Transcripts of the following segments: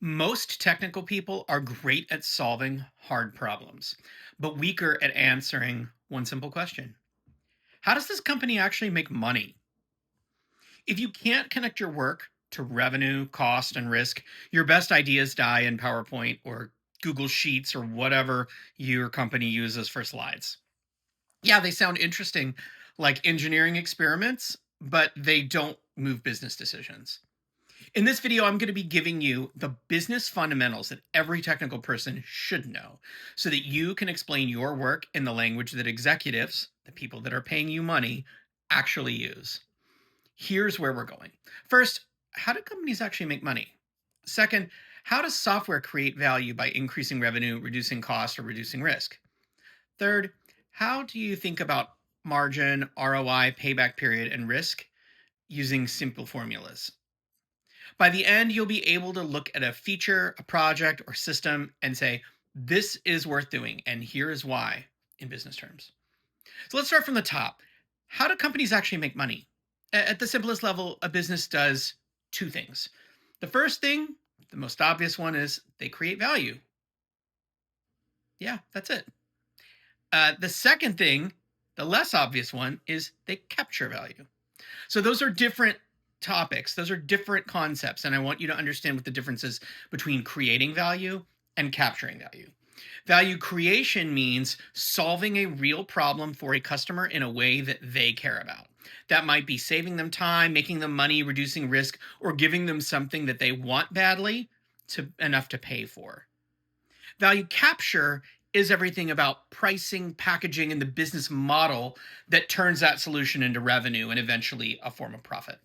Most technical people are great at solving hard problems, but weaker at answering one simple question. How does this company actually make money? If you can't connect your work to revenue, cost, and risk, your best ideas die in PowerPoint or Google Sheets or whatever your company uses for slides. Yeah, they sound interesting like engineering experiments, but they don't move business decisions. In this video, I'm going to be giving you the business fundamentals that every technical person should know so that you can explain your work in the language that executives, the people that are paying you money, actually use. Here's where we're going. First, how do companies actually make money? Second, how does software create value by increasing revenue, reducing cost, or reducing risk? Third, how do you think about margin, ROI, payback period, and risk using simple formulas? By the end, you'll be able to look at a feature, a project, or system and say, this is worth doing, and here is why in business terms. So let's start from the top. How do companies actually make money? At the simplest level, a business does two things. The first thing, the most obvious one, is they create value. Yeah, that's it. The second thing, the less obvious one, is they capture value. So those are different topics. Those are different concepts. And I want you to understand what the difference is between creating value and capturing value. Value creation means solving a real problem for a customer in a way that they care about. That might be saving them time, making them money, reducing risk, or giving them something that they want badly to enough to pay for. Value capture is everything about pricing, packaging, and the business model that turns that solution into revenue and eventually a form of profit.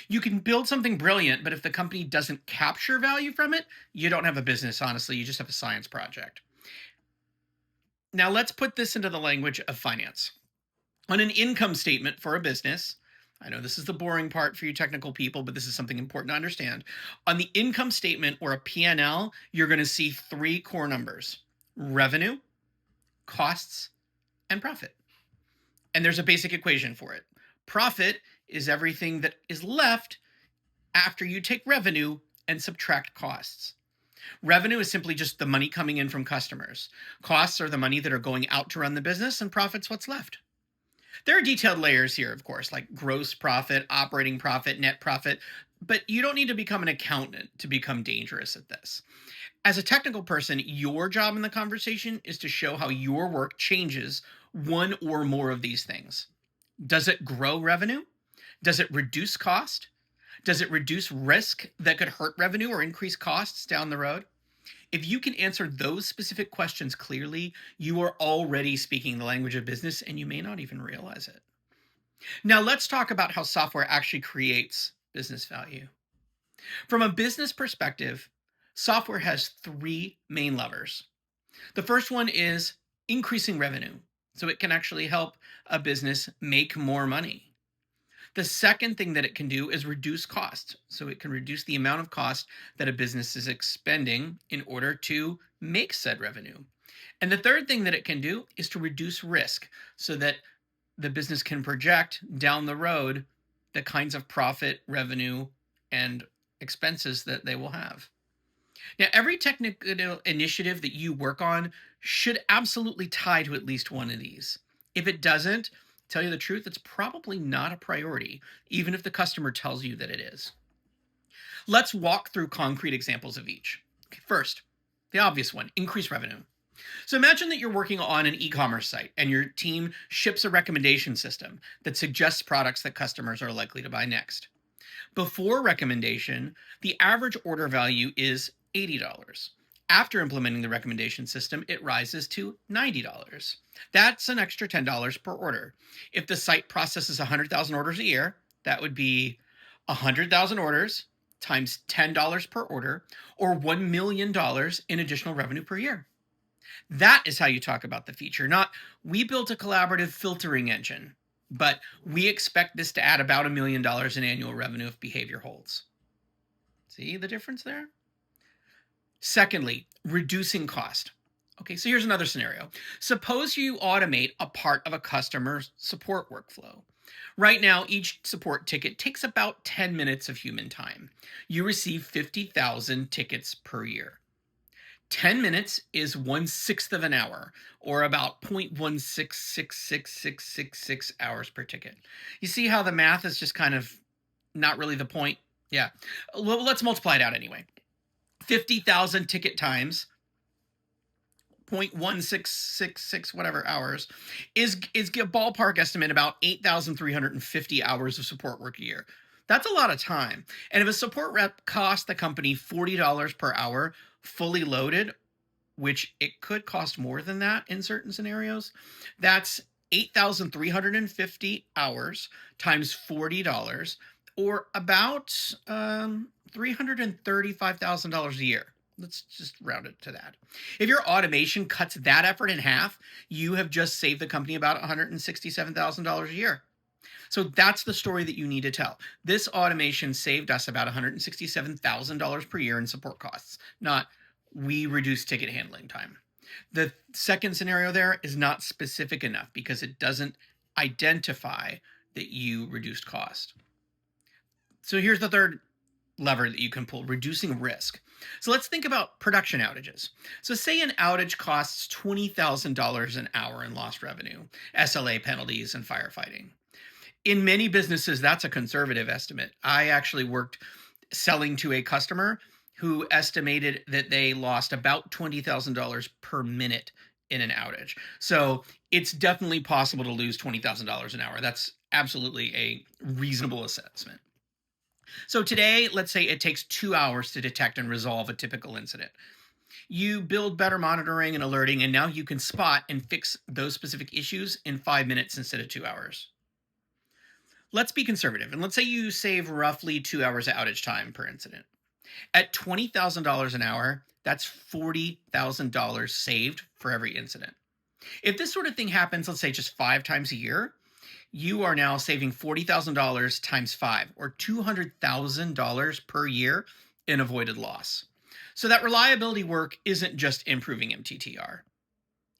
You can build something brilliant, but if the company doesn't capture value from it, you don't have a business, honestly. You just have a science project. Now, let's put this into the language of finance. On an income statement for a business, I know this is the boring part for you technical people, but this is something important to understand. On the income statement or a P&L, you're going to see three core numbers: revenue, costs, and profit. And there's a basic equation for it. Profit is everything that is left after you take revenue and subtract costs. Revenue is simply just the money coming in from customers. Costs are the money that are going out to run the business, and profit's what's left. There are detailed layers here, of course, like gross profit, operating profit, net profit, but you don't need to become an accountant to become dangerous at this. As a technical person, your job in the conversation is to show how your work changes one or more of these things. Does it grow revenue? Does it reduce cost? Does it reduce risk that could hurt revenue or increase costs down the road? If you can answer those specific questions clearly, you are already speaking the language of business and you may not even realize it. Now, let's talk about how software actually creates business value. From a business perspective, software has three main levers. The first one is increasing revenue, so it can actually help a business make more money. The second thing that it can do is reduce cost. So it can reduce the amount of cost that a business is expending in order to make said revenue. And the third thing that it can do is to reduce risk so that the business can project down the road the kinds of profit, revenue, and expenses that they will have. Now, every technical initiative that you work on should absolutely tie to at least one of these. If it doesn't, tell you the truth, it's probably not a priority, even if the customer tells you that it is. Let's walk through concrete examples of each. Okay, first, the obvious one, increase revenue. So imagine that you're working on an e-commerce site and your team ships a recommendation system that suggests products that customers are likely to buy next. Before recommendation, the average order value is $80. After implementing the recommendation system, it rises to $90. That's an extra $10 per order. If the site processes 100,000 orders a year, that would be 100,000 orders times $10 per order, or $1 million in additional revenue per year. That is how you talk about the feature, not we built a collaborative filtering engine, but we expect this to add about $1 million in annual revenue if behavior holds. See the difference there? Secondly, reducing cost. Okay, so here's another scenario. Suppose you automate a part of a customer support workflow. Right now, each support ticket takes about 10 minutes of human time. You receive 50,000 tickets per year. 10 minutes is 1/6 of an hour, or about 0.1666666 hours per ticket. You see how the math is just kind of not really the point? Yeah. Well, let's multiply it out anyway. 50,000 ticket times 0.1666 whatever hours is a ballpark estimate about 8,350 hours of support work a year. That's a lot of time. And if a support rep costs the company $40 per hour fully loaded, which it could cost more than that in certain scenarios, that's 8,350 hours times $40, or about $335,000 a year. Let's just round it to that. If your automation cuts that effort in half, you have just saved the company about $167,000 a year. So that's the story that you need to tell. This automation saved us about $167,000 per year in support costs, not we reduced ticket handling time. The second scenario there is not specific enough because it doesn't identify that you reduced cost. So here's the third lever that you can pull, reducing risk. So let's think about production outages. So say an outage costs $20,000 an hour in lost revenue, SLA penalties, and firefighting. In many businesses, that's a conservative estimate. I actually worked selling to a customer who estimated that they lost about $20,000 per minute in an outage. So it's definitely possible to lose $20,000 an hour. That's absolutely a reasonable assessment. So today, let's say it takes 2 hours to detect and resolve a typical incident. You build better monitoring and alerting, and now you can spot and fix those specific issues in 5 minutes instead of 2 hours. Let's be conservative, and let's say you save roughly 2 hours of outage time per incident. At $20,000 an hour, that's $40,000 saved for every incident. If this sort of thing happens, let's say just 5 times a year, you are now saving $40,000 times 5, or $200,000 per year in avoided loss. So that reliability work isn't just improving MTTR.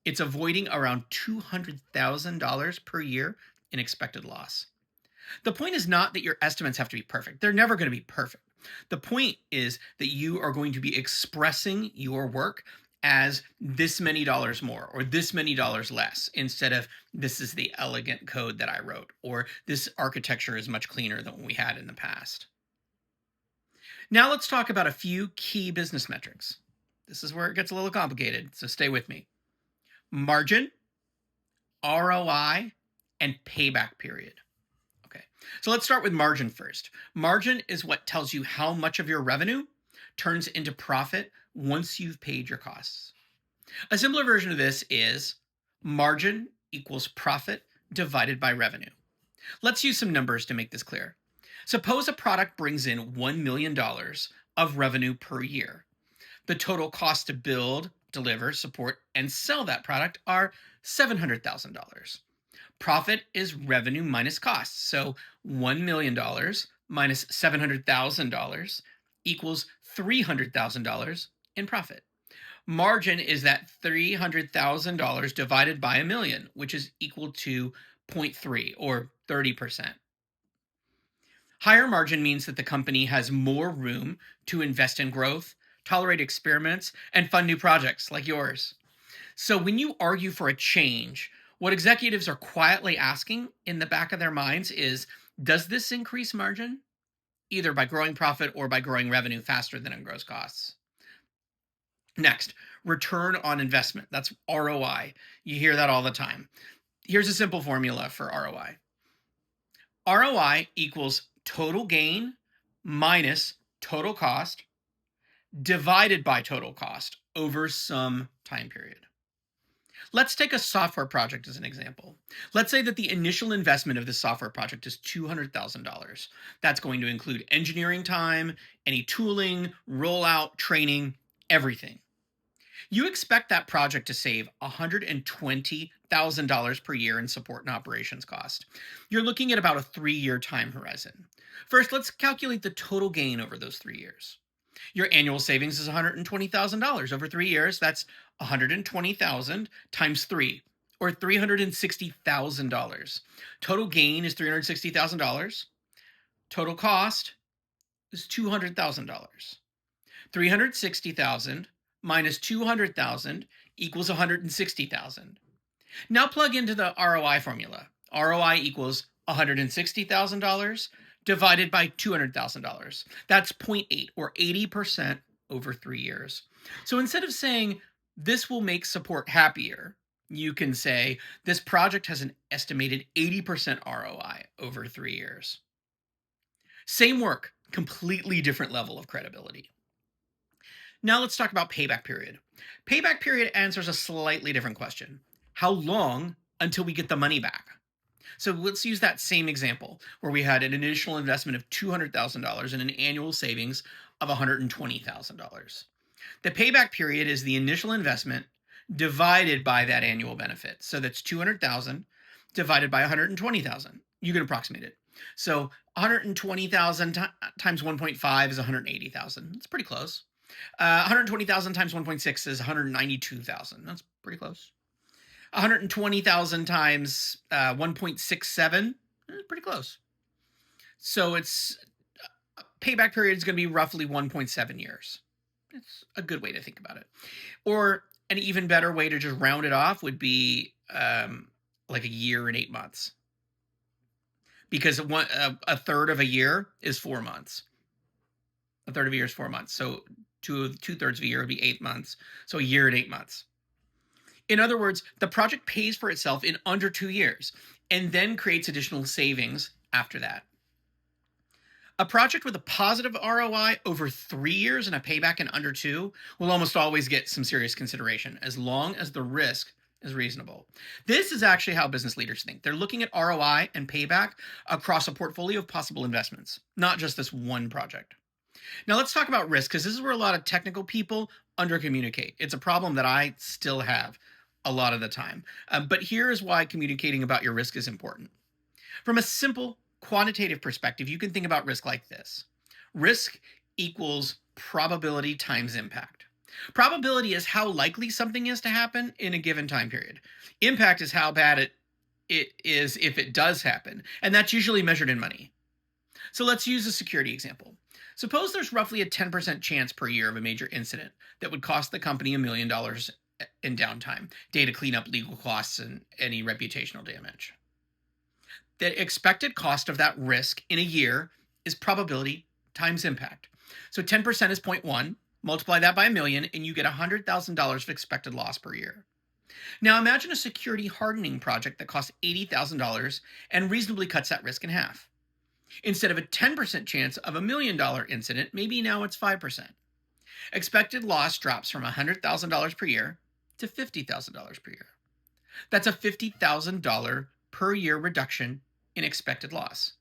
It's avoiding around $200,000 per year in expected loss. The point is not that your estimates have to be perfect. They're never going to be perfect. The point is that you are going to be expressing your work as this many dollars more or this many dollars less, instead of this is the elegant code that I wrote, or this architecture is much cleaner than what we had in the past. Now let's talk about a few key business metrics. This is where it gets a little complicated, so stay with me. Margin, ROI, and payback period. Okay, so let's start with margin first. Margin is what tells you how much of your revenue turns into profit once you've paid your costs. A simpler version of this is margin equals profit divided by revenue. Let's use some numbers to make this clear. Suppose a product brings in $1 million of revenue per year. The total cost to build, deliver, support, and sell that product are $700,000. Profit is revenue minus costs. So $1 million minus $700,000 equals $300,000 in profit. Margin is that $300,000 divided by a million, which is equal to 0.3 or 30%. Higher margin means that the company has more room to invest in growth, tolerate experiments, and fund new projects like yours. So when you argue for a change, what executives are quietly asking in the back of their minds is, does this increase margin? Either by growing profit or by growing revenue faster than it grows costs. Next, return on investment. That's ROI. You hear that all the time. Here's a simple formula for ROI. ROI equals total gain minus total cost divided by total cost over some time period. Let's take a software project as an example. Let's say that the initial investment of this software project is $200,000. That's going to include engineering time, any tooling, rollout, training, everything. You expect that project to save $120,000 per year in support and operations cost. You're looking at about a 3-year time horizon. First, let's calculate the total gain over those 3 years. Your annual savings is $120,000 over 3 years. That's $120,000 times 3, or $360,000. Total gain is $360,000. Total cost is $200,000. 360,000 minus 200,000 equals 160,000. Now plug into the ROI formula. ROI equals $160,000 divided by $200,000. That's 0.8 or 80% over 3 years. So instead of saying this will make support happier, you can say this project has an estimated 80% ROI over 3 years. Same work, completely different level of credibility. Now let's talk about payback period. Payback period answers a slightly different question. How long until we get the money back? So let's use that same example where we had an initial investment of $200,000 and an annual savings of $120,000. The payback period is the initial investment divided by that annual benefit. So that's 200,000 divided by 120,000. You can approximate it. So 120,000 times 1.5 is 180,000. It's pretty close. 120,000 times 1.6 is 192,000. That's pretty close. 120,000 times 1.67, pretty close. So it's payback period is going to be roughly 1.7 years. It's a good way to think about it. Or an even better way to just round it off would be like a year and 8 months. Because a third of a year is 4 months. A third of a year is 4 months. So two-thirds of a year would be 8 months. So a year and 8 months. In other words, the project pays for itself in under 2 years and then creates additional savings after that. A project with a positive ROI over 3 years and a payback in under 2 will almost always get some serious consideration as long as the risk is reasonable. This is actually how business leaders think. They're looking at ROI and payback across a portfolio of possible investments, not just this one project. Now let's talk about risk, because this is where a lot of technical people undercommunicate. It's a problem that I still have a lot of the time. But here's why communicating about your risk is important. From a simple quantitative perspective, you can think about risk like this. Risk equals probability times impact. Probability is how likely something is to happen in a given time period. Impact is how bad it is if it does happen, and that's usually measured in money. So let's use a security example. Suppose there's roughly a 10% chance per year of a major incident that would cost the company $1 million in downtime, data cleanup, legal costs, and any reputational damage. The expected cost of that risk in a year is probability times impact. So 10% is 0.1, multiply that by $1 million, and you get $100,000 of expected loss per year. Now imagine a security hardening project that costs $80,000 and reasonably cuts that risk in half. Instead of a 10% chance of $1 million incident, maybe now it's 5%. Expected loss drops from $100,000 per year to $50,000 per year. That's a $50,000 per year reduction in expected loss.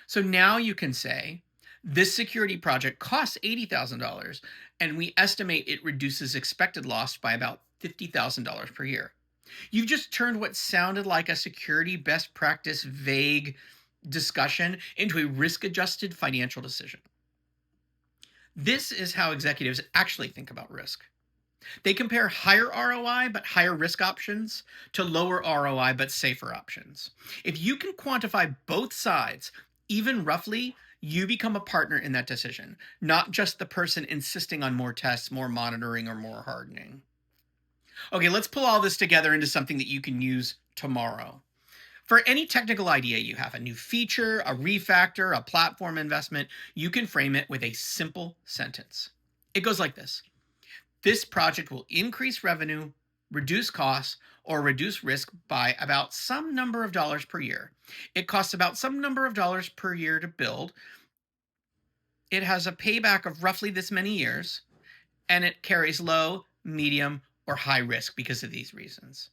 So now you can say, this security project costs $80,000, and we estimate it reduces expected loss by about $50,000 per year. You've just turned what sounded like a security best practice vague discussion into a risk-adjusted financial decision. This is how executives actually think about risk. They compare higher ROI but higher risk options to lower ROI but safer options. If you can quantify both sides, even roughly, you become a partner in that decision, not just the person insisting on more tests, more monitoring, or more hardening. Okay, let's pull all this together into something that you can use tomorrow. For any technical idea you have, a new feature, a refactor, a platform investment, you can frame it with a simple sentence. It goes like this. This project will increase revenue, reduce costs, or reduce risk by about some number of dollars per year. It costs about some number of dollars per year to build. It has a payback of roughly this many years, and it carries low, medium, or high risk because of these reasons.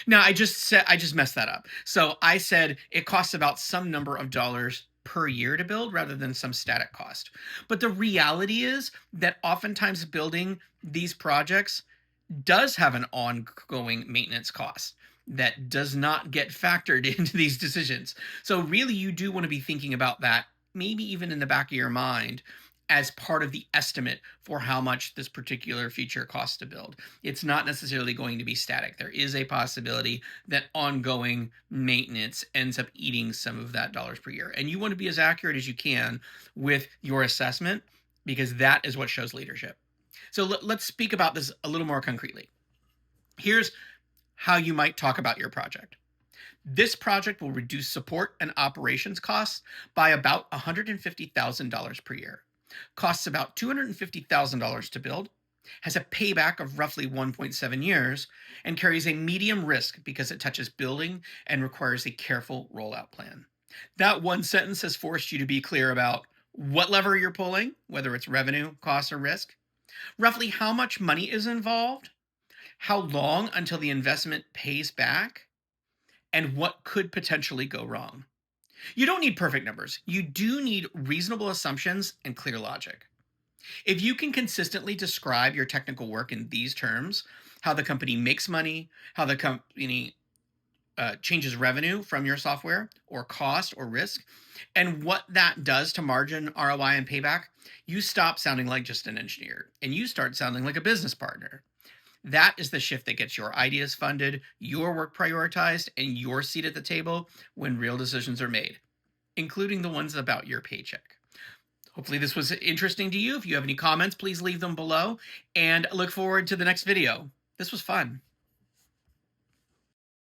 Now, I just messed that up. So I said it costs about some number of dollars per year to build rather than some static cost. But the reality is that oftentimes building these projects does have an ongoing maintenance cost that does not get factored into these decisions. So really, you do want to be thinking about that, maybe even in the back of your mind, as part of the estimate for how much this particular feature costs to build. It's not necessarily going to be static. There is a possibility that ongoing maintenance ends up eating some of that dollars per year. And you want to be as accurate as you can with your assessment, because that is what shows leadership. So let's speak about this a little more concretely. Here's how you might talk about your project. This project will reduce support and operations costs by about $150,000 per year. Costs about $250,000 to build, has a payback of roughly 1.7 years, and carries a medium risk because it touches building and requires a careful rollout plan. That one sentence has forced you to be clear about what lever you're pulling, whether it's revenue, cost, or risk, roughly how much money is involved, how long until the investment pays back, and what could potentially go wrong. You don't need perfect numbers. You do need reasonable assumptions and clear logic. If you can consistently describe your technical work in these terms, how the company makes money, how the company changes revenue from your software, or cost or risk, and what that does to margin, ROI, and payback, you stop sounding like just an engineer and you start sounding like a business partner. That is the shift that gets your ideas funded, your work prioritized, and your seat at the table when real decisions are made, including the ones about your paycheck. Hopefully this was interesting to you. If you have any comments, please leave them below, and look forward to the next video. This was fun.